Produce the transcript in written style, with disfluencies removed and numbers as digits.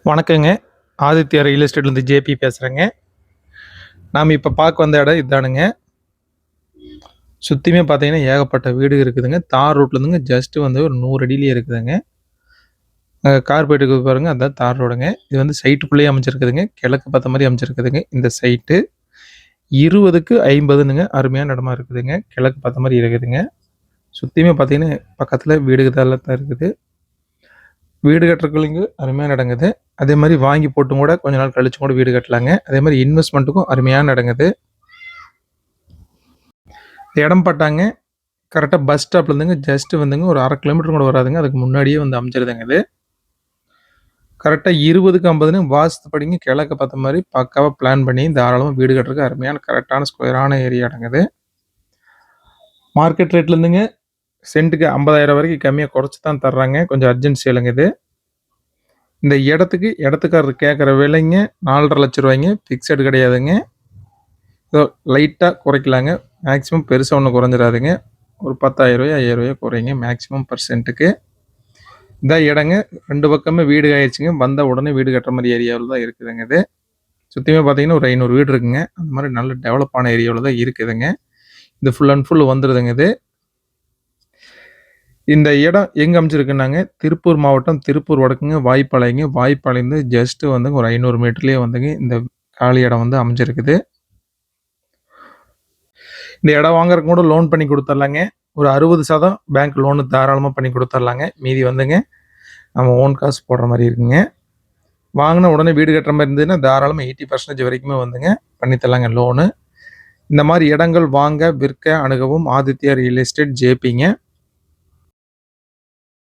வணக்கங்க. Aditya real எஸ்டேட்லேருந்து JP பேசுகிறேங்க. நாம் இப்போ பார்க்க வந்த இடம் இதானுங்க. சுற்றியுமே பார்த்தீங்கன்னா ஏகப்பட்ட வீடு இருக்குதுங்க. தார் ரோட்லேருந்துங்க ஜஸ்ட்டு வந்து ஒரு 100 அடியிலேயே இருக்குதுங்க. கார் போயிட்டு இருக்குது பாருங்க, அதான் தார் ரோடுங்க. இது வந்து சைட்டுக்குள்ளேயே அமைஞ்சிருக்குதுங்க. கிழக்கு பார்த்த மாதிரி அமைஞ்சிருக்குதுங்க இந்த சைட்டு. 20க்கு 50னுங்க அருமையான இடமா இருக்குதுங்க. கிழக்கு பார்த்த மாதிரி இருக்குதுங்க. சுற்றியுமே பார்த்தீங்கன்னா பக்கத்தில் வீடுகள்லாம் தான் இருக்குது. வீடு கட்டுறதுக்குள்ளேங்க அருமையான இடங்க இது. அதே மாதிரி வாங்கி போட்டும் கூட கொஞ்ச நாள் கழிச்சு கூட வீடு கட்டலாங்க. அதே மாதிரி இன்வெஸ்ட்மெண்ட்டுக்கும் அருமையான இடங்க இது. இடம் பார்த்தாங்க கரெக்டாக பஸ் ஸ்டாப்லேருந்துங்க ஜஸ்ட்டு வந்துங்க ஒரு 1/2 கிலோமீட்டர் கூட வராதுங்க. அதுக்கு முன்னாடியே வந்து அமைஞ்சிருதுங்க இது. கரெக்டாக 20க்கு 50ன்னு வாஸ்துப்படிங்க கிழக்க பார்த்த மாதிரி பக்காவாக பிளான் பண்ணி தாராளமாக வீடு கட்டுறதுக்கு அருமையான கரெக்டான ஸ்கொயரான ஏரியா இடங்க இது. மார்க்கெட் ரேட்லேருந்துங்க சென்ட்டுக்கு 50,000 வரைக்கும் கம்மியாக குறைச்சி தான் தர்றாங்க. கொஞ்சம் அர்ஜென்ட் சேலுங்க இது. இந்த இடத்துக்காரர் கேட்குற விலைங்க 4,50,000 ரூபாய்ங்க. ஃபிக்ஸடு கிடையாதுங்க. ஏதோ லைட்டாக குறைக்கலாங்க. மேக்ஸிமம் பெருசாக ஒன்றும் குறைஞ்சிடாதுங்க. ஒரு 10,000 5,000 குறைங்க மேக்ஸிமம் பர்சென்ட்டுக்கு. இதான் இடங்க. 2 பக்கமே வீடு ஆயிடுச்சுங்க. வந்த உடனே வீடு கட்டுற மாதிரி ஏரியாவில் தான் இருக்குதுங்க இது. சுற்றியுமே பார்த்தீங்கன்னா ஒரு 500 வீடு இருக்குங்க. அந்த மாதிரி நல்ல டெவலப் ஆன ஏரியாவில் தான் இருக்குதுங்க. இது ஃபுல் அண்ட் ஃபுல் வந்துடுதுங்க இது. இந்த இடம் எங்கே அமைச்சிருக்குன்னாங்க, திருப்பூர் மாவட்டம் திருப்பூர் வடக்குங்க வாய்ப்பாளையங்க. வாய்ப்பாளையந்து ஜஸ்ட்டு வந்து ஒரு 500 மீட்டர்லேயே வந்துங்க இந்த காலி இடம் வந்து அமைஞ்சிருக்குது. இந்த இடம் வாங்குறதுக்கு கூட லோன் பண்ணி கொடுத்துர்லாங்க. ஒரு 60% பேங்க் லோனு தாராளமாக பண்ணி கொடுத்துர்லாங்க. மீதி வந்துங்க நம்ம ஓன் காசு போடுற மாதிரி இருக்குங்க. வாங்கின உடனே வீடு கட்டுற மாதிரி இருந்ததுன்னா தாராளமாக 80% வரைக்குமே வந்துங்க பண்ணித்தரலாங்க லோனு. இந்த மாதிரி இடங்கள் வாங்க விற்க அணுகவும் ஆதித்யா ரியல் எஸ்டேட் ஜேபிங்க.